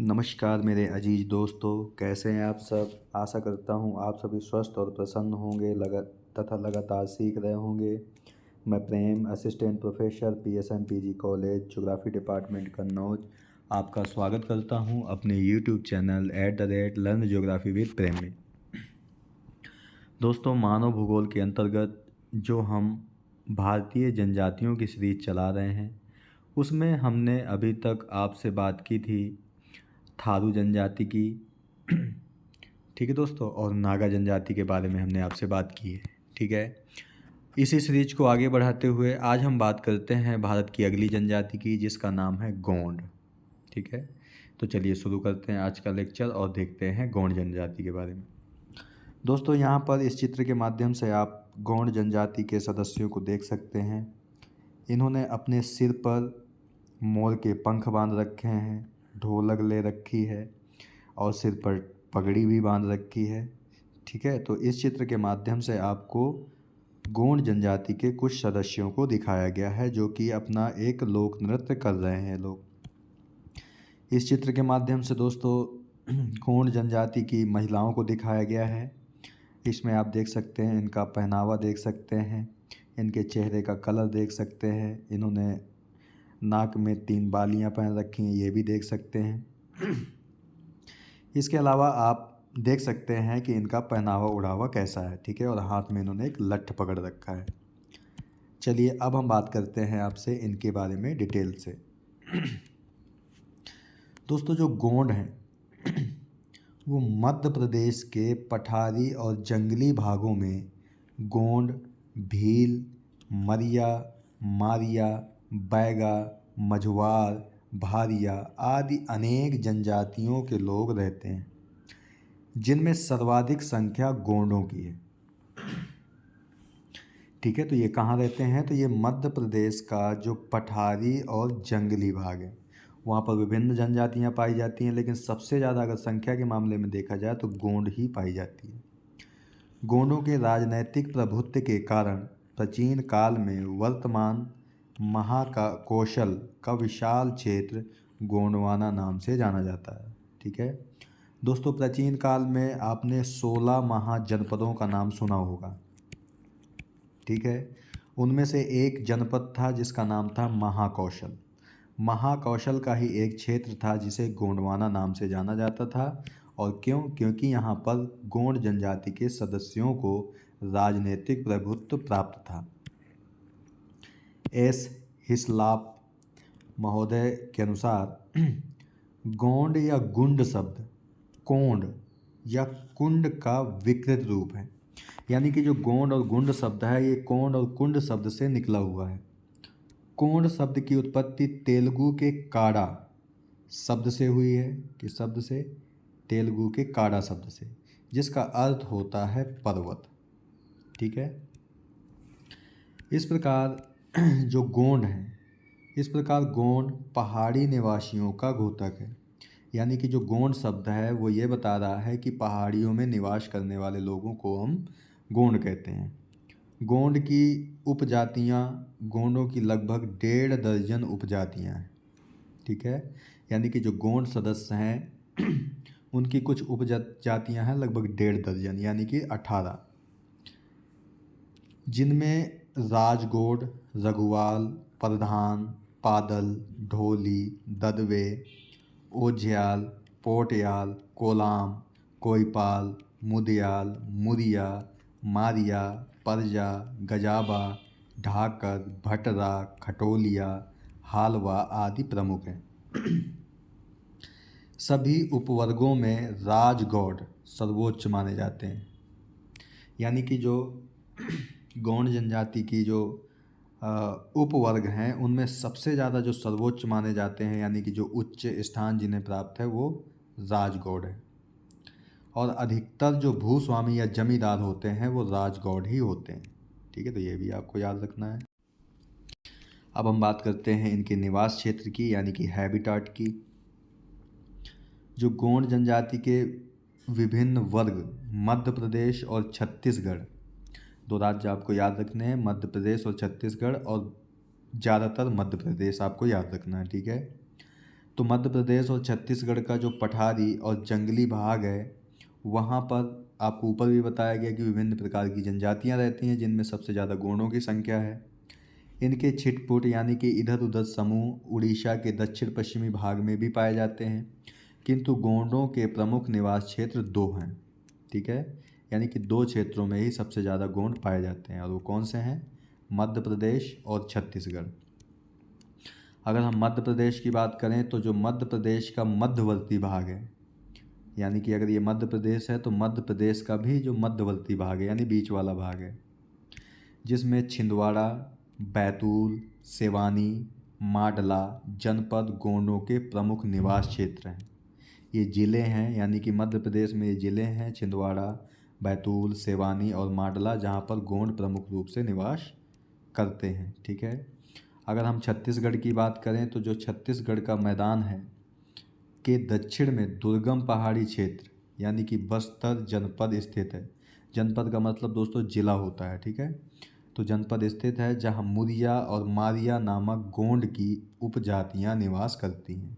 नमस्कार मेरे अजीज दोस्तों, कैसे हैं आप सब। आशा करता हूं आप सभी स्वस्थ और प्रसन्न होंगे तथा लगातार सीख रहे होंगे। मैं Prem, assistant professor PSM PG college geography department Kannauj आपका स्वागत करता हूं अपने YouTube channel @learn geography with Prem में। दोस्तों, मानव भूगोल के अंतर्गत जो हम भारतीय जनजातियों की सीरीज चला रहे हैं उसमें हमने अभी तक आपसे बात की थी थारू जनजाति की। ठीक है दोस्तों, और नागा जनजाति के बारे में हमने आपसे बात की है। ठीक है, इसी सीरीज को आगे बढ़ाते हुए आज हम बात करते हैं भारत की अगली जनजाति की, जिसका नाम है गोंड। ठीक है, तो चलिए शुरू करते हैं आज का लेक्चर और देखते हैं गोंड जनजाति के बारे में। दोस्तों, यहाँ पर इस चित्र के माध्यम से आप गोंड जनजाति के सदस्यों को देख सकते हैं। इन्होंने अपने सिर पर मोर के पंख बांध रखे हैं, ढोलक ले रखी है और सिर पर पगड़ी भी बांध रखी है। ठीक है, तो इस चित्र के माध्यम से आपको गोंड जनजाति के कुछ सदस्यों को दिखाया गया है जो कि अपना एक लोक नृत्य कर रहे हैं लोग। इस चित्र के माध्यम से दोस्तों गोंड जनजाति की महिलाओं को दिखाया गया है। इसमें आप देख सकते हैं, इनका पहनावा देख सकते हैं, इनके चेहरे का कलर देख सकते हैं, इन्होंने नाक में 3 बालियां पहन रखी हैं, ये भी देख सकते हैं। इसके अलावा आप देख सकते हैं कि इनका पहनावा ओढ़ावा कैसा है। ठीक है, और हाथ में इन्होंने एक लठ पकड़ रखा है। चलिए अब हम बात करते हैं आपसे इनके बारे में डिटेल से। दोस्तों, जो गोंड हैं वो मध्य प्रदेश के पठारी और जंगली भागों में गोंड, भील, मरिया, मारिया, बैगा, मझवार, भारिया आदि अनेक जनजातियों के लोग रहते हैं, जिनमें सर्वाधिक संख्या गोंडों की है। ठीक है, तो ये कहाँ रहते हैं? तो ये मध्य प्रदेश का जो पठारी और जंगली भाग है वहाँ पर विभिन्न जनजातियाँ पाई जाती हैं, लेकिन सबसे ज़्यादा अगर संख्या के मामले में देखा जाए तो गोंड ही पाई जाती है। गोंडों के राजनैतिक प्रभुत्व के कारण प्राचीन काल में वर्तमान महाकौशल का विशाल क्षेत्र गोंडवाना नाम से जाना जाता है। ठीक है दोस्तों, प्राचीन काल में आपने 16 महाजनपदों का नाम सुना होगा। ठीक है, उनमें से एक जनपद था जिसका नाम था महाकौशल। महाकौशल का ही एक क्षेत्र था जिसे गोंडवाना नाम से जाना जाता था। और क्योंकि यहाँ पर गोंड जनजाति के सदस्यों को राजनीतिक प्रभुत्व प्राप्त था। एस हिस्लाप महोदय के अनुसार गोंड या गुंड शब्द कोंड या कुंड का विकृत रूप है। यानी कि जो गोंड और गुंड शब्द है ये कोंड और कुंड शब्द से निकला हुआ है। कोंड शब्द की उत्पत्ति तेलुगु के काड़ा शब्द से हुई है। किस शब्द से? तेलुगु के काड़ा शब्द से, जिसका अर्थ होता है पर्वत। ठीक है, इस प्रकार जो गोंड है, इस प्रकार गोंड पहाड़ी निवासियों का घोतक है। यानी कि जो गोंड शब्द है वो ये बता रहा है कि पहाड़ियों में निवास करने वाले लोगों को हम गोंड कहते हैं। गोंड की उपजातियाँ, गोंडों की लगभग 1.5 दर्जन उपजातियाँ हैं। ठीक है, यानी कि जो गोंड सदस्य हैं उनकी कुछ उपजातियाँ हैं लगभग 1.5 दर्जन यानी कि 18, जिनमें राजगोंड, रघुवाल, प्रधान, पादल, ढोली, ददवे, ओझ्याल, पोटयाल, कोलाम, कोईपाल, मुदयाल, मुरिया, मारिया, परजा, गजाबा, ढाकर, भटरा, खटोलिया, हालवा आदि प्रमुख हैं। सभी उपवर्गों में राजगौड़ सर्वोच्च माने जाते हैं। यानी कि जो गौंड जनजाति की जो उपवर्ग हैं उनमें सबसे ज़्यादा जो सर्वोच्च माने जाते हैं, यानी कि जो उच्च स्थान जिन्हें प्राप्त है वो राजगौड़ है। और अधिकतर जो भूस्वामी या जमींदार होते हैं वो राजगौड़ ही होते हैं। ठीक है, तो ये भी आपको याद रखना है। अब हम बात करते हैं इनके निवास क्षेत्र की, यानी कि हैबिटाट की। जो गोंड जनजाति के विभिन्न वर्ग मध्य प्रदेश और छत्तीसगढ़, 2 राज्य आपको याद रखने हैं, मध्य प्रदेश और छत्तीसगढ़, और ज़्यादातर मध्य प्रदेश आपको याद रखना है। ठीक है, तो मध्य प्रदेश और छत्तीसगढ़ का जो पठारी और जंगली भाग है वहाँ पर आपको ऊपर भी बताया गया कि विभिन्न प्रकार की जनजातियाँ रहती हैं, जिनमें सबसे ज़्यादा गोंडों की संख्या है। इनके छिटपुट यानी कि इधर उधर समूह उड़ीसा के दक्षिण पश्चिमी भाग में भी पाए जाते हैं, किंतु गोंडों के प्रमुख निवास क्षेत्र दो हैं। ठीक है, यानी कि दो क्षेत्रों में ही सबसे ज़्यादा गोंड पाए जाते हैं, और वो कौन से हैं? मध्य प्रदेश और छत्तीसगढ़। अगर हम मध्य प्रदेश की बात करें तो जो मध्य प्रदेश का मध्यवर्ती भाग है, यानी कि अगर ये मध्य प्रदेश है तो मध्य प्रदेश का भी जो मध्यवर्ती भाग है यानी बीच वाला भाग है, जिसमें छिंदवाड़ा, बैतूल, सिवानी, माडला जनपद गोंडों के प्रमुख निवास क्षेत्र हैं। ये ज़िले हैं, यानी कि मध्य प्रदेश में ये ज़िले हैं छिंदवाड़ा, बैतूल, सिवानी और माडला, जहाँ पर गोंड प्रमुख रूप से निवास करते हैं। ठीक है, अगर हम छत्तीसगढ़ की बात करें तो जो छत्तीसगढ़ का मैदान है के दक्षिण में दुर्गम पहाड़ी क्षेत्र यानी कि बस्तर जनपद स्थित है। जनपद का मतलब दोस्तों जिला होता है। ठीक है, तो जनपद स्थित है जहाँ मुरिया और मारिया नामक गोंड की उपजातियाँ निवास करती हैं।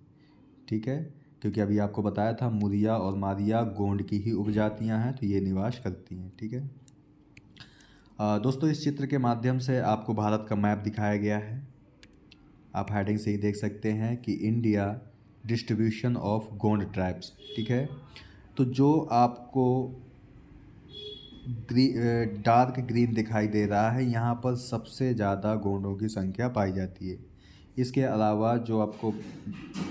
ठीक है, क्योंकि अभी आपको बताया था मुरिया और मारिया गोंड की ही उपजातियाँ हैं, तो ये निवास करती हैं। ठीक है दोस्तों, इस चित्र के माध्यम से आपको भारत का मैप दिखाया गया है। आप हेडिंग से ही देख सकते हैं कि India distribution of Gond tribes. ठीक है, तो जो आपको डार्क ग्रीन दिखाई दे रहा है, यहाँ पर सबसे ज़्यादा गोंडों की संख्या पाई जाती है। इसके अलावा जो आपको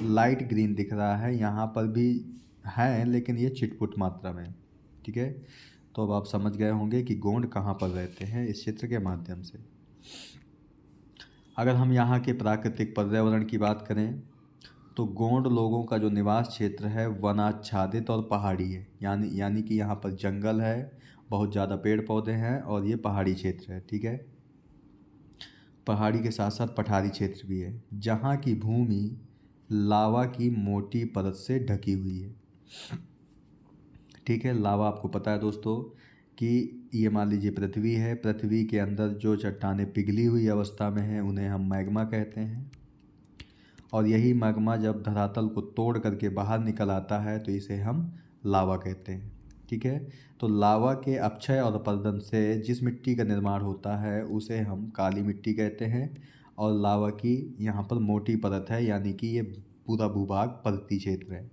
लाइट ग्रीन दिख रहा है, यहाँ पर भी हैं, लेकिन ये छिटपुट मात्रा में। ठीक है, तो अब आप समझ गए होंगे कि गोंड कहाँ पर रहते हैं इस चित्र के माध्यम से। अगर हम यहाँ के प्राकृतिक पर्यावरण की बात करें तो गोंड लोगों का जो निवास क्षेत्र है वनाच्छादित और पहाड़ी है, यानी कि यहाँ पर जंगल है, बहुत ज़्यादा पेड़ पौधे हैं और ये पहाड़ी क्षेत्र है। ठीक है, पहाड़ी के साथ साथ पठारी क्षेत्र भी है, जहाँ की भूमि लावा की मोटी परत से ढकी हुई है। ठीक है, लावा आपको पता है दोस्तों कि ये मान लीजिए पृथ्वी है, पृथ्वी के अंदर जो चट्टानें पिघली हुई अवस्था में हैं उन्हें हम मैग्मा कहते हैं, और यही मैग्मा जब धरातल को तोड़ करके बाहर निकल आता है तो इसे हम लावा कहते हैं। ठीक है, तो लावा के अपक्षय और अपरदन से जिस मिट्टी का निर्माण होता है उसे हम काली मिट्टी कहते हैं, और लावा की यहाँ पर मोटी परत है, यानी कि ये पूरा भूभाग पर्वतीय क्षेत्र है।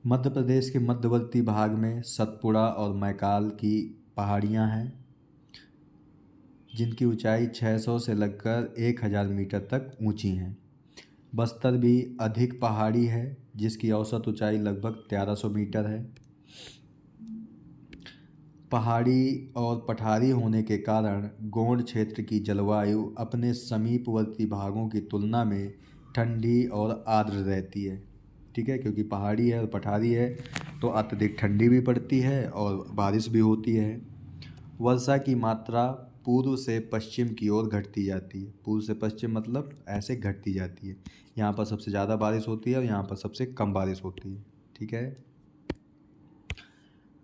मध्य प्रदेश के मध्यवर्ती भाग में सतपुड़ा और मैकाल की पहाड़ियाँ हैं, जिनकी ऊंचाई 600 से लगकर 1000 मीटर तक ऊंची हैं। बस्तर भी अधिक पहाड़ी है, जिसकी औसत ऊंचाई लगभग 1300 मीटर है। पहाड़ी और पठारी होने के कारण गोंड क्षेत्र की जलवायु अपने समीपवर्ती भागों की तुलना में ठंडी और आर्द्र रहती है। ठीक है, क्योंकि पहाड़ी है और पठारी है तो अत्यधिक ठंडी भी पड़ती है और बारिश भी होती है। वर्षा की मात्रा पूर्व से पश्चिम की ओर घटती जाती है। पूर्व से पश्चिम मतलब ऐसे घटती जाती है। यहाँ पर सबसे ज़्यादा बारिश होती है और यहाँ पर सबसे कम बारिश होती है। ठीक है,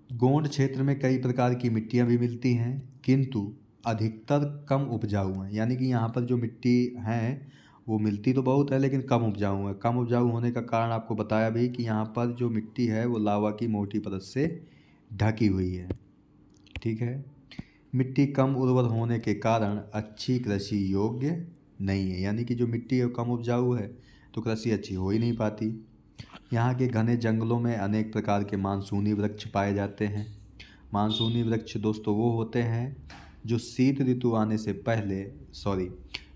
गोंड क्षेत्र में कई प्रकार की मिट्टियाँ भी मिलती हैं, किंतु अधिकतर कम उपजाऊ हैं। यानी कि यहाँ पर जो मिट्टी हैं वो मिलती तो बहुत है लेकिन कम उपजाऊ है। कम उपजाऊ होने का कारण आपको बताया भी कि यहाँ पर जो मिट्टी है वो लावा की मोटी परत से ढकी हुई है। ठीक है, मिट्टी कम उर्वर होने के कारण अच्छी कृषि योग्य नहीं है, यानी कि जो मिट्टी है कम उपजाऊ है तो कृषि अच्छी हो ही नहीं पाती। यहाँ के घने जंगलों में अनेक प्रकार के मानसूनी वृक्ष पाए जाते हैं। मानसूनी वृक्ष दोस्तों वो होते हैं जो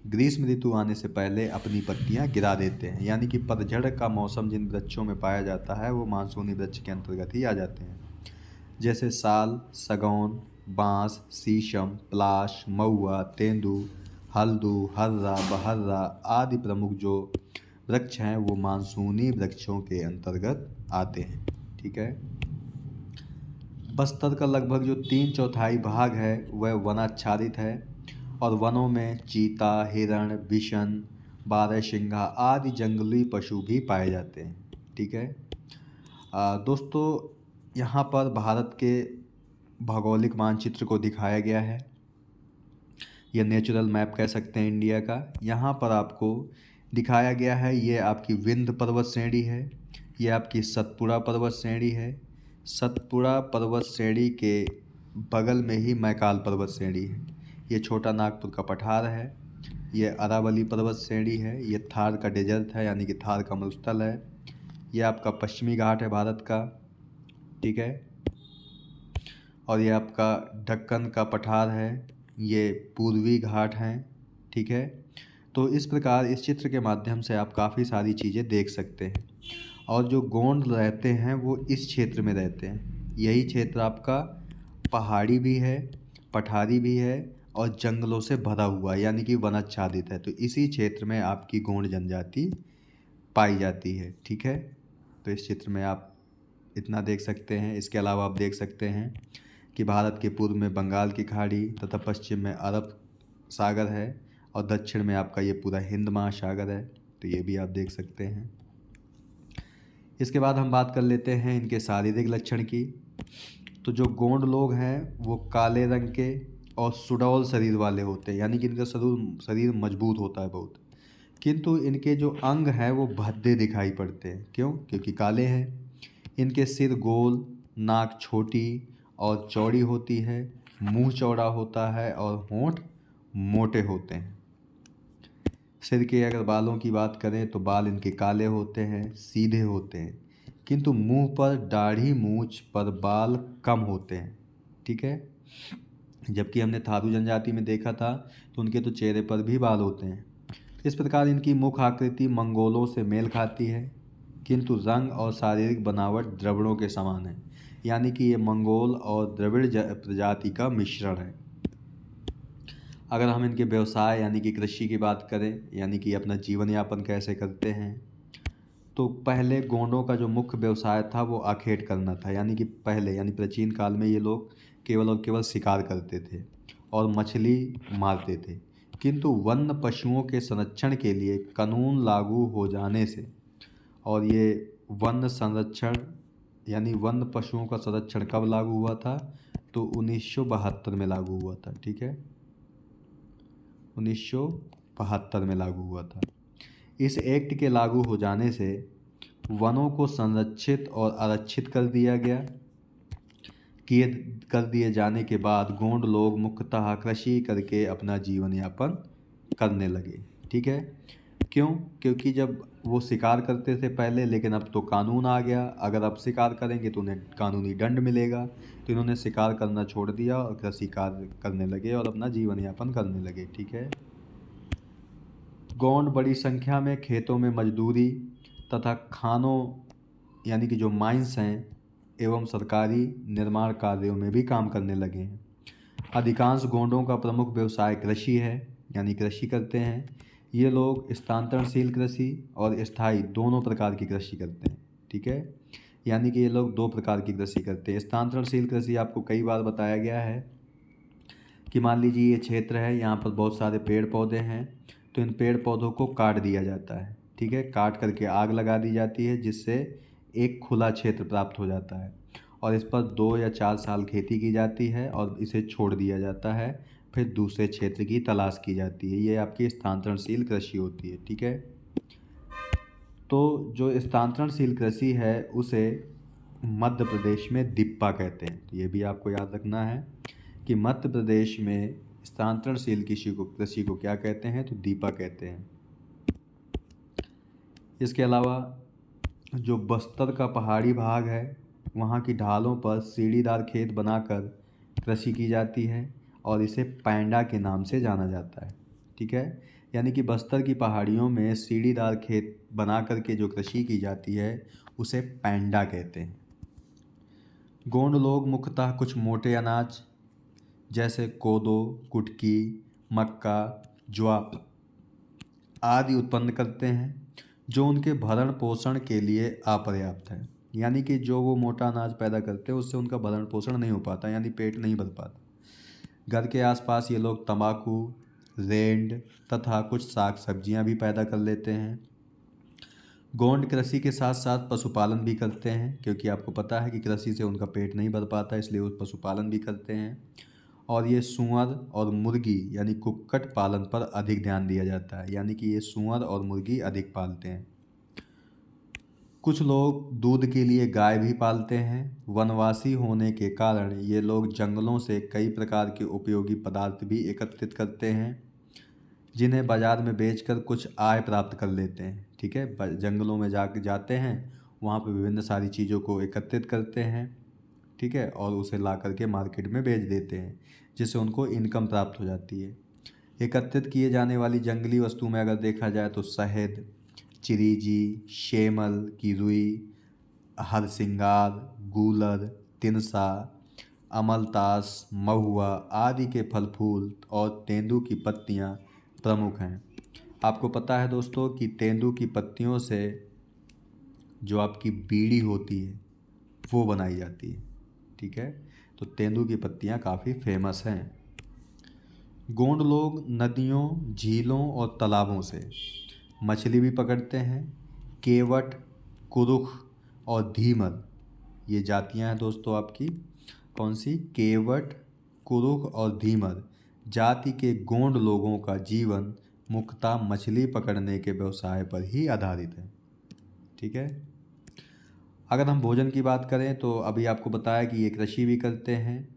ग्रीष्म ऋतु आने से पहले अपनी पत्तियाँ गिरा देते हैं, यानी कि पतझड़ का मौसम जिन वृक्षों में पाया जाता है वो मानसूनी वृक्ष के अंतर्गत ही आ जाते हैं, जैसे साल, सगौन, बांस, शीशम, पलाश, महुआ, तेंदू, हल्दू, हर्रा, बहर्रा आदि प्रमुख जो वृक्ष हैं वो मानसूनी वृक्षों के अंतर्गत आते हैं। ठीक है, बस्तर का लगभग जो 3/4 भाग है वह वनाच्छादित है और वनों में चीता, हिरण, बिशन, बारहसिंघा आदि जंगली पशु भी पाए जाते हैं। ठीक है दोस्तों, यहाँ पर भारत के भौगोलिक मानचित्र को दिखाया गया है। यह नेचुरल मैप कह सकते हैं इंडिया का। यहाँ पर आपको दिखाया गया है। ये आपकी विंध्य पर्वत श्रेणी है, ये आपकी सतपुड़ा पर्वत श्रेणी है। सतपुड़ा पर्वत श्रेणी के बगल में ही मैकाल पर्वत श्रेणी है। ये छोटा नागपुर का पठार है। ये अरावली पर्वत श्रेणी है। ये थार का डेजर्ट है, यानी कि थार का मरुस्थल है। ये आपका पश्चिमी घाट है भारत का, ठीक है। और ये आपका दक्कन का पठार है, ये पूर्वी घाट हैं, ठीक है। तो इस प्रकार इस चित्र के माध्यम से आप काफ़ी सारी चीज़ें देख सकते हैं। और जो गोंड रहते हैं वो इस क्षेत्र में रहते हैं। यही क्षेत्र आपका पहाड़ी भी है, पठारी भी है और जंगलों से भरा हुआ, यानी कि वनाच्छादित है। तो इसी क्षेत्र में आपकी गोंड जनजाति पाई जाती है, ठीक है। तो इस चित्र में आप इतना देख सकते हैं। इसके अलावा आप देख सकते हैं कि भारत के पूर्व में बंगाल की खाड़ी तथा पश्चिम में अरब सागर है और दक्षिण में आपका ये पूरा हिंद महासागर है। तो ये भी आप देख सकते हैं। इसके बाद हम बात कर लेते हैं इनके शारीरिक लक्षण की। तो जो गोंड लोग हैं वो काले रंग के और सुडौल शरीर वाले होते हैं, यानी कि इनका शरीर मजबूत होता है बहुत। किंतु इनके जो अंग हैं वो भद्दे दिखाई पड़ते हैं। क्यों? क्योंकि काले हैं। इनके सिर गोल, नाक छोटी और चौड़ी होती है, मुंह चौड़ा होता है और होंठ मोटे होते हैं। सिर के अगर बालों की बात करें तो बाल इनके काले होते हैं, सीधे होते हैं, किंतु मुंह पर दाढ़ी मूंछ पर बाल कम होते हैं, ठीक है। जबकि हमने थारू जनजाति में देखा था तो उनके तो चेहरे पर भी बाल होते हैं। इस प्रकार इनकी मुख आकृति मंगोलों से मेल खाती है, किंतु रंग और शारीरिक बनावट द्रविड़ों के समान है, यानी कि ये मंगोल और द्रविड़ प्रजाति का मिश्रण है। अगर हम इनके व्यवसाय यानी कि कृषि की बात करें, यानी कि अपना जीवन यापन कैसे करते हैं, तो पहले गोंडों का जो मुख्य व्यवसाय था वो आखेट करना था। यानी कि पहले यानी प्राचीन काल में ये लोग केवल और केवल शिकार करते थे और मछली मारते थे। किंतु वन्य पशुओं के संरक्षण के लिए कानून लागू हो जाने से, और ये वन्य संरक्षण यानी वन्य पशुओं का संरक्षण कब लागू हुआ था? तो 1972 में लागू हुआ था, ठीक है। 1972 में लागू हुआ था। इस एक्ट के लागू हो जाने से वनों को संरक्षित और आरक्षित कर दिया गया। कर दिए जाने के बाद गोंड लोग मुख्यतः कृषि करके अपना जीवन यापन करने लगे, ठीक है। क्यों? क्योंकि जब वो शिकार करते थे पहले, लेकिन अब तो कानून आ गया, अगर आप शिकार करेंगे तो उन्हें कानूनी दंड मिलेगा। तो इन्होंने शिकार करना छोड़ दिया और कृषि कार्य करने लगे और अपना जीवन यापन करने लगे, ठीक है। गोंड बड़ी संख्या में खेतों में मजदूरी तथा खानों यानी कि जो माइंस हैं एवं सरकारी निर्माण कार्यों में भी काम करने लगे हैं। अधिकांश गोंडों का प्रमुख व्यवसाय कृषि है, यानी कृषि करते हैं। ये लोग स्थानांतरणशील कृषि और स्थायी दोनों प्रकार की कृषि करते हैं, ठीक है। यानी कि ये लोग दो प्रकार की कृषि करते हैं। स्थानांतरणशील कृषि आपको कई बार बताया गया है कि मान लीजिए ये क्षेत्र है, यहाँ पर बहुत सारे पेड़ पौधे हैं, तो इन पेड़ पौधों को काट दिया जाता है, ठीक है। काट करके आग लगा दी जाती है, जिससे एक खुला क्षेत्र प्राप्त हो जाता है और इस पर 2 या 4 साल खेती की जाती है और इसे छोड़ दिया जाता है। फिर दूसरे क्षेत्र की तलाश की जाती है। ये आपकी स्थानांतरणशील कृषि होती है, ठीक है। तो जो स्थानांतरणशील कृषि है उसे मध्य प्रदेश में दिप्पा कहते हैं। तो ये भी आपको याद रखना है कि मध्य प्रदेश में स्थानांतरणशील कृषि को क्या कहते हैं? तो दीपा कहते हैं। इसके अलावा जो बस्तर का पहाड़ी भाग है, वहाँ की ढालों पर सीढ़ीदार खेत बनाकर कृषि की जाती है और इसे पैंडा के नाम से जाना जाता है, ठीक है। यानी कि बस्तर की पहाड़ियों में सीढ़ीदार खेत बना करके जो कृषि की जाती है उसे पैंडा कहते हैं। गोंड लोग मुख्यतः कुछ मोटे अनाज जैसे कोदो, कुटकी, मक्का, ज्वार आदि उत्पन्न करते हैं, जो उनके भरण पोषण के लिए अपर्याप्त है। यानी कि जो वो मोटा अनाज पैदा करते हैं उससे उनका भरण पोषण नहीं हो पाता, यानी पेट नहीं भर पाता। घर के आसपास ये लोग तंबाकू, रेंड तथा कुछ साग सब्जियां भी पैदा कर लेते हैं। गोंड कृषि के साथ साथ पशुपालन भी करते हैं, क्योंकि आपको पता है कि कृषि से उनका पेट नहीं भर पाता, इसलिए वो पशुपालन भी करते हैं। और ये सूअर और मुर्गी यानी कुक्कुट पालन पर अधिक ध्यान दिया जाता है, यानी कि ये सूअर और मुर्गी अधिक पालते हैं। कुछ लोग दूध के लिए गाय भी पालते हैं। वनवासी होने के कारण ये लोग जंगलों से कई प्रकार के उपयोगी पदार्थ भी एकत्रित करते हैं, जिन्हें बाज़ार में बेचकर कुछ आय प्राप्त कर लेते हैं। ठीक है, जंगलों में जाते हैं, वहाँ पे विभिन्न सारी चीज़ों को एकत्रित करते हैं, ठीक है, और उसे ला करके मार्केट में बेच देते हैं, जिससे उनको इनकम प्राप्त हो जाती है। एकत्रित किए जाने वाली जंगली वस्तु में अगर देखा जाए तो शहद, चिरीजी, शेमल की रुई, हरसिंगार, गूलर, तिनसा, अमलतास, महुआ आदि के फल फूल और तेंदू की पत्तियां प्रमुख हैं। आपको पता है दोस्तों कि तेंदू की पत्तियों से जो आपकी बीड़ी होती है वो बनाई जाती है। ठीक है, तो तेंदू की पत्तियां काफ़ी फेमस हैं। गोंड लोग नदियों, झीलों और तालाबों से मछली भी पकड़ते हैं। केवट, कुरुख और धीमर ये जातियां हैं दोस्तों आपकी। कौन सी? केवट, कुरुख और धीमर जाति के गोंड लोगों का जीवन मुख्यतः मछली पकड़ने के व्यवसाय पर ही आधारित है। ठीक है, अगर हम भोजन की बात करें तो अभी आपको बताया कि ये कृषि भी करते हैं,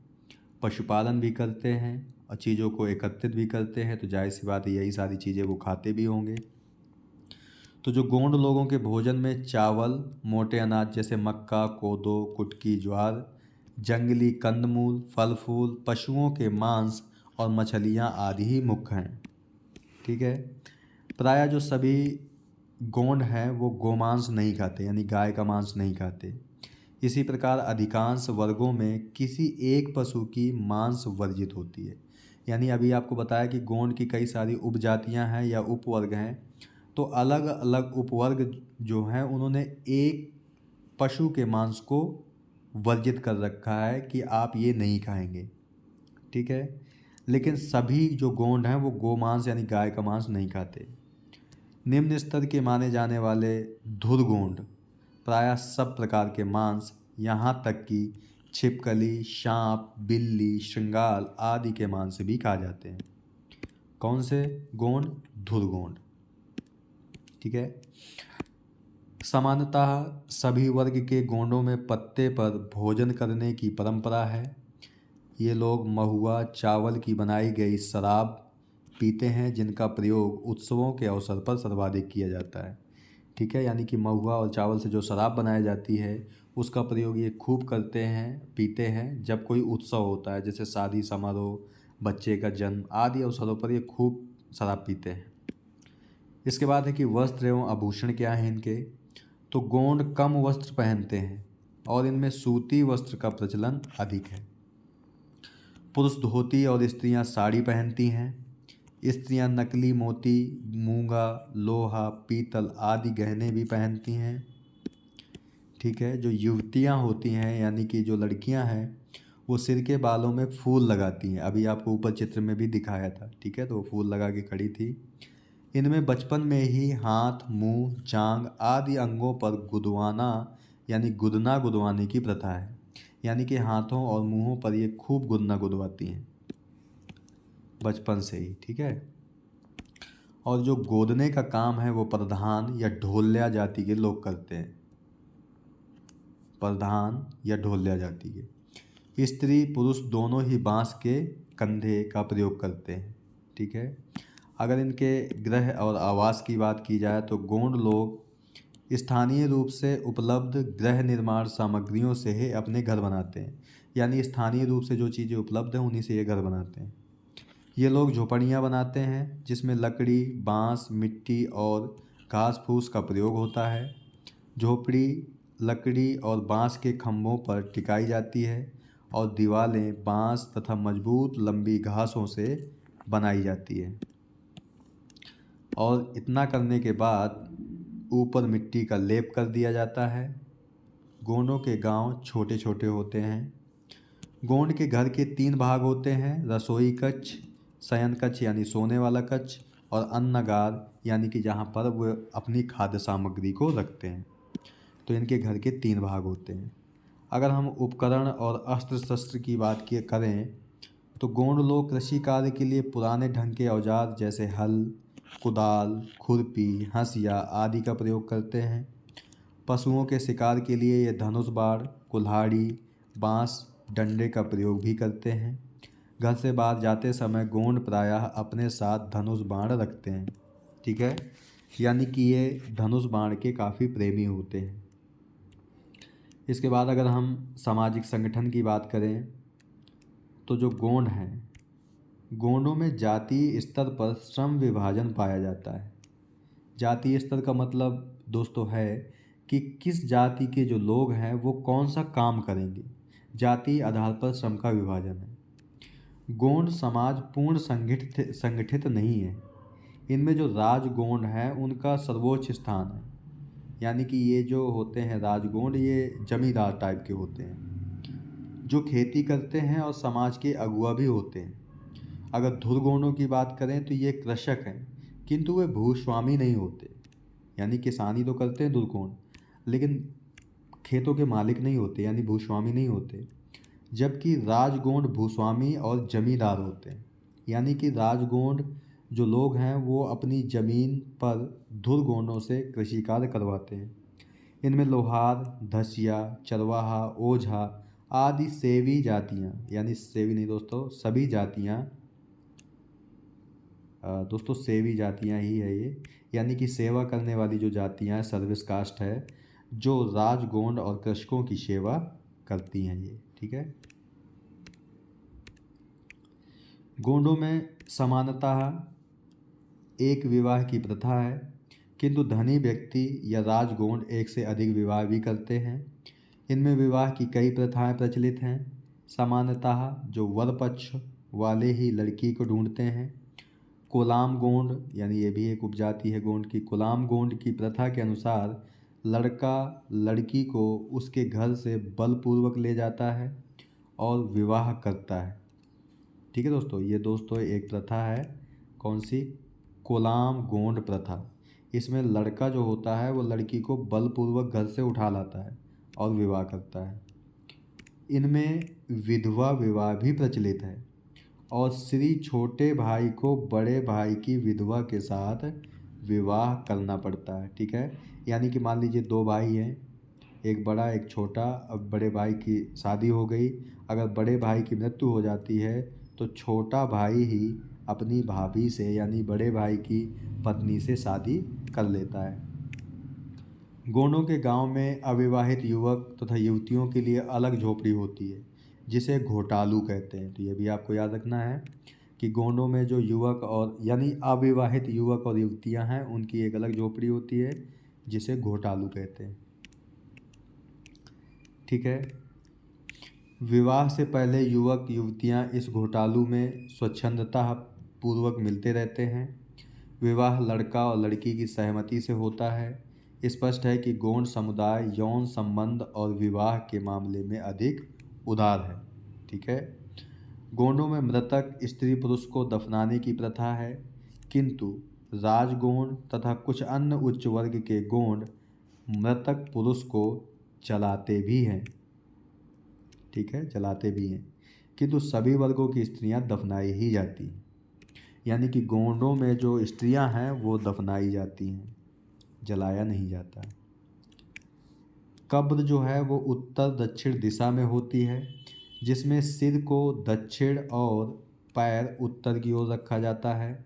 पशुपालन भी करते हैं और चीज़ों को एकत्रित भी करते हैं, तो जाहिर सी बात है यही सारी चीज़ें वो खाते भी होंगे। तो जो गोंड लोगों के भोजन में चावल, मोटे अनाज जैसे मक्का, कोदो, कुटकी, ज्वार, जंगली कंदमूल, फल फूल, पशुओं के मांस और मछलियाँ आदि ही मुख्य हैं। ठीक है, प्रायः जो सभी गोंड हैं वो गोमांस नहीं खाते, यानी गाय का मांस नहीं खाते। इसी प्रकार अधिकांश वर्गों में किसी एक पशु की मांस वर्जित होती है। यानी अभी आपको बताया कि गोंड की कई सारी उपजातियां हैं या उपवर्ग हैं, तो अलग अलग उपवर्ग जो हैं उन्होंने एक पशु के मांस को वर्जित कर रखा है कि आप ये नहीं खाएंगे। ठीक है, लेकिन सभी जो गोंड हैं वो गोमांस यानी गाय का मांस नहीं खाते। निम्न स्तर के माने जाने वाले धुर गोंड प्रायः सब प्रकार के मांस, यहाँ तक कि छिपकली, सांप, बिल्ली, श्रृंगार आदि के मांस भी खा जाते हैं। कौन से गोंड? धुर गोंड। ठीक है, सामान्यतः सभी वर्ग के गोंडों में पत्ते पर भोजन करने की परंपरा है। ये लोग महुआ चावल की बनाई गई शराब पीते हैं, जिनका प्रयोग उत्सवों के अवसर पर सर्वाधिक किया जाता है। ठीक है, यानी कि महुआ और चावल से जो शराब बनाई जाती है उसका प्रयोग ये खूब करते हैं, पीते हैं जब कोई उत्सव होता है, जैसे शादी समारोह, बच्चे का जन्म आदि अवसरों पर ये खूब शराब पीते हैं। इसके बाद है कि वस्त्र एवं आभूषण क्या है इनके। तो गोंड कम वस्त्र पहनते हैं और इनमें सूती वस्त्र का प्रचलन अधिक है। पुरुष धोती और स्त्रियां साड़ी पहनती हैं। स्त्रियां नकली मोती, मूंगा, लोहा, पीतल आदि गहने भी पहनती हैं। ठीक है, जो युवतियां होती हैं यानी कि जो लड़कियां हैं वो सिर के बालों में फूल लगाती हैं। अभी आपको ऊपर चित्र में भी दिखाया था। ठीक है, तो वो फूल लगा के खड़ी थी। इनमें बचपन में ही हाथ, मुंह, जांघ आदि अंगों पर गुदवाना यानी गुदना गुदवाने की प्रथा है। यानी कि हाथों और मुंहों पर ये खूब गुदना गुदवाती हैं बचपन से ही। ठीक है, और जो गोदने का काम है वो प्रधान या ढोल्या जाति के लोग करते हैं। प्रधान या ढोल्या जाति के। स्त्री पुरुष दोनों ही बांस के कंधे का प्रयोग करते हैं। ठीक है, अगर इनके गृह और आवास की बात की जाए तो गोंड लोग स्थानीय रूप से उपलब्ध गृह निर्माण सामग्रियों से ही अपने घर बनाते हैं। यानी स्थानीय रूप से जो चीज़ें उपलब्ध हैं उन्हीं से ये घर बनाते हैं। ये लोग झोपड़ियाँ बनाते हैं जिसमें लकड़ी, बांस, मिट्टी और घास फूस का प्रयोग होता है। झोपड़ी लकड़ी और बांस के खंभों पर टिकाई जाती है और दीवारें बांस तथा मजबूत लंबी घासों से बनाई जाती है। और इतना करने के बाद ऊपर मिट्टी का लेप कर दिया जाता है। गोंडों के गांव छोटे छोटे होते हैं। गोंड के घर के 3 भाग होते हैं: रसोई कक्ष, शयन कक्ष यानी सोने वाला कक्ष, और अन्नगार यानी कि जहाँ पर वो अपनी खाद्य सामग्री को रखते हैं। तो इनके घर के 3 भाग होते हैं। अगर हम उपकरण और अस्त्र शस्त्र की बात करें तो गोंड लोग कृषि कार्य के लिए पुराने ढंग के औजार जैसे हल, कुदाल, खुरपी, हंसिया आदि का प्रयोग करते हैं। पशुओं के शिकार के लिए ये धनुष बाण, कुल्हाड़ी, बांस, डंडे का प्रयोग भी करते हैं। घर से बाहर जाते समय गोंड प्रायः अपने साथ धनुष बाण रखते हैं। ठीक है, यानी कि ये धनुष बाण के काफ़ी प्रेमी होते हैं। इसके बाद अगर हम सामाजिक संगठन की बात करें तो जो गोंड हैं, गोंडों में जातीय स्तर पर श्रम विभाजन पाया जाता है। जातीय स्तर का मतलब दोस्तों है कि किस जाति के जो लोग हैं वो कौन सा काम करेंगे। जातीय आधार पर श्रम का विभाजन है। गोंड समाज पूर्ण संगठित नहीं है। इनमें जो राजगोंड हैं उनका सर्वोच्च स्थान है। यानी कि ये जो होते हैं राजगोंड, ये जमींदार टाइप के होते हैं जो खेती करते हैं और समाज के अगुवा भी होते हैं। अगर धुरगोंडों की बात करें तो ये कृषक हैं, किंतु वे भूस्वामी नहीं होते। यानी किसानी तो करते हैं धुरगोंड, लेकिन खेतों के मालिक नहीं होते, यानी भूस्वामी नहीं होते। जबकि राजगोंड भूस्वामी और जमींदार होते हैं। यानी कि राजगोंड जो लोग हैं वो अपनी ज़मीन पर धुरगोंडों से कृषि कार्य करवाते हैं। इनमें लोहार, धसिया, चरवाहा, ओझा आदि सेवी जातियाँ, यानी सेवी नहीं दोस्तों, सभी जातियाँ दोस्तों सेवी जातियाँ ही है ये, यानी कि सेवा करने वाली जो जातियाँ सर्विस कास्ट है, जो राजगोंड और कृषकों की सेवा करती हैं ये। ठीक है, गोंडों में समानतः एक विवाह की प्रथा है, किंतु धनी व्यक्ति या राजगोंड एक से अधिक विवाह भी करते हैं। इनमें विवाह की कई प्रथाएं प्रचलित हैं। सामान्यतः जो वर पक्ष वाले ही लड़की को ढूंढते हैं। कोलाम गोंड, यानी ये भी एक उपजाति है गोंड की। कोलाम गोंड की प्रथा के अनुसार लड़का लड़की को उसके घर से बलपूर्वक ले जाता है और विवाह करता है। ठीक है दोस्तों, ये दोस्तों एक प्रथा है, कौन सी? कोलाम गोंड प्रथा। इसमें लड़का जो होता है वो लड़की को बलपूर्वक घर से उठा लाता है और विवाह करता है। इनमें विधवा विवाह भी प्रचलित है और श्री छोटे भाई को बड़े भाई की विधवा के साथ विवाह करना पड़ता है। ठीक है, यानी कि मान लीजिए दो भाई हैं, एक बड़ा एक छोटा। अब बड़े भाई की शादी हो गई, अगर बड़े भाई की मृत्यु हो जाती है तो छोटा भाई ही अपनी भाभी से, यानी बड़े भाई की पत्नी से शादी कर लेता है। गोंडों के गांव में अविवाहित युवक तथा युवतियों के लिए अलग झोपड़ी होती है, जिसे घोटालू कहते हैं। तो ये भी आपको याद रखना है कि गोंडों में जो युवक और यानी अविवाहित युवक और युवतियां हैं उनकी एक अलग झोपड़ी होती है, जिसे घोटालू कहते हैं। ठीक है, विवाह से पहले युवक युवतियां इस घोटालू में स्वच्छंदता पूर्वक मिलते रहते हैं। विवाह लड़का और लड़की की सहमति से होता है। स्पष्ट है कि गोंड समुदाय यौन संबंध और विवाह के मामले में अधिक उदार है। ठीक है, गोंडों में मृतक स्त्री पुरुष को दफनाने की प्रथा है, किंतु राजगोंड तथा कुछ अन्य उच्च वर्ग के गोंड मृतक पुरुष को जलाते भी हैं। ठीक है, जलाते भी हैं, किंतु सभी वर्गों की स्त्रियां दफनाई ही जाती हैं। यानी कि गोंडों में जो स्त्रियां हैं वो दफनाई जाती हैं, जलाया नहीं जाता। कब्र जो है वो उत्तर दक्षिण दिशा में होती है, जिसमें सिर को दक्षिण और पैर उत्तर की ओर रखा जाता है।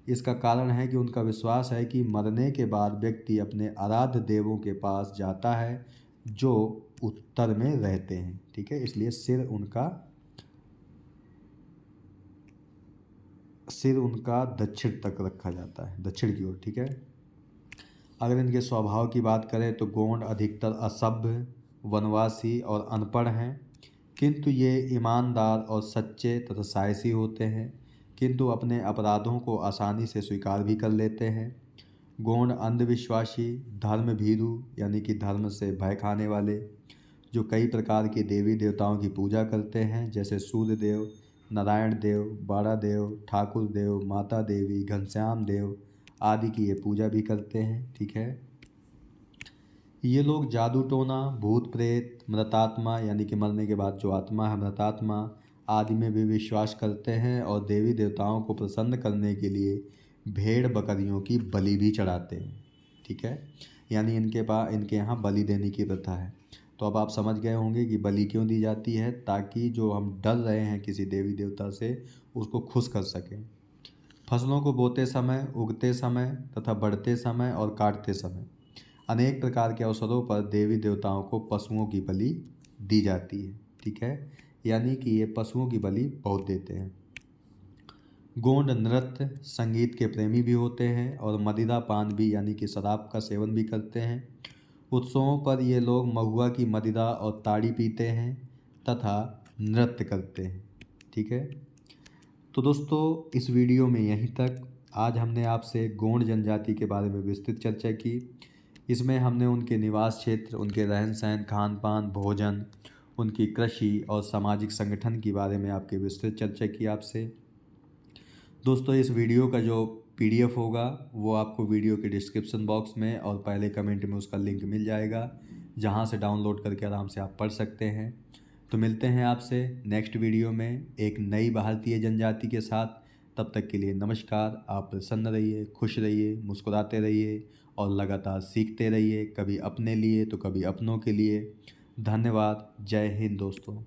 इसका कारण है कि उनका विश्वास है कि मरने के बाद व्यक्ति अपने आराध्य देवों के पास जाता है जो उत्तर में रहते हैं। ठीक है, इसलिए सिर उनका दक्षिण तक रखा जाता है, दक्षिण की ओर। ठीक है, अगर इनके स्वभाव की बात करें तो गोंड अधिकतर असभ्य, वनवासी और अनपढ़ हैं, किंतु ये ईमानदार और सच्चे तथा साहसी होते हैं, किंतु अपने अपराधों को आसानी से स्वीकार भी कर लेते हैं। गोंड अंधविश्वासी, धर्म भीरू यानी कि धर्म से भय खाने वाले, जो कई प्रकार के देवी देवताओं की पूजा करते हैं, जैसे सूर्य देव, नारायण देव, बाड़ा देव, ठाकुर देव, माता देवी, घनश्याम देव आदि की ये पूजा भी करते हैं। ठीक है, ये लोग जादू टोना, भूत प्रेत, मृतात्मा यानी कि मरने के बाद जो आत्मा है मृतात्मा, आदि में भी विश्वास करते हैं और देवी देवताओं को प्रसन्न करने के लिए भेड़ बकरियों की बलि भी चढ़ाते हैं। ठीक है, यानी इनके यहाँ बलि देने की प्रथा है। तो अब आप समझ गए होंगे कि बलि क्यों दी जाती है, ताकि जो हम डर रहे हैं किसी देवी देवता से उसको खुश कर सकें। फसलों को बोते समय, उगते समय तथा बढ़ते समय और काटते समय अनेक प्रकार के अवसरों पर देवी देवताओं को पशुओं की बलि दी जाती है। ठीक है, यानी कि ये पशुओं की बलि बहुत देते हैं। गोंड नृत्य संगीत के प्रेमी भी होते हैं और मदिरा पान भी यानी कि शराब का सेवन भी करते हैं। उत्सवों पर ये लोग महुआ की मदिरा और ताड़ी पीते हैं तथा नृत्य करते हैं। ठीक है, तो दोस्तों इस वीडियो में यहीं तक। आज हमने आपसे गोंड जनजाति के बारे में विस्तृत चर्चा की। इसमें हमने उनके निवास क्षेत्र, उनके रहन सहन, खान पान, भोजन, उनकी कृषि और सामाजिक संगठन के बारे में आपकी विस्तृत चर्चा की आपसे। दोस्तों इस वीडियो का जो PDF होगा वो आपको वीडियो के डिस्क्रिप्शन बॉक्स में और पहले कमेंट में उसका लिंक मिल जाएगा, जहां से डाउनलोड करके आराम से आप पढ़ सकते हैं। तो मिलते हैं आपसे नेक्स्ट वीडियो में एक नई भारतीय जनजाति के साथ। तब तक के लिए नमस्कार। आप प्रसन्न रहिए, खुश रहिए, मुस्कुराते रहिए और लगातार सीखते रहिए, कभी अपने लिए तो कभी अपनों के लिए। धन्यवाद। जय हिंद दोस्तों।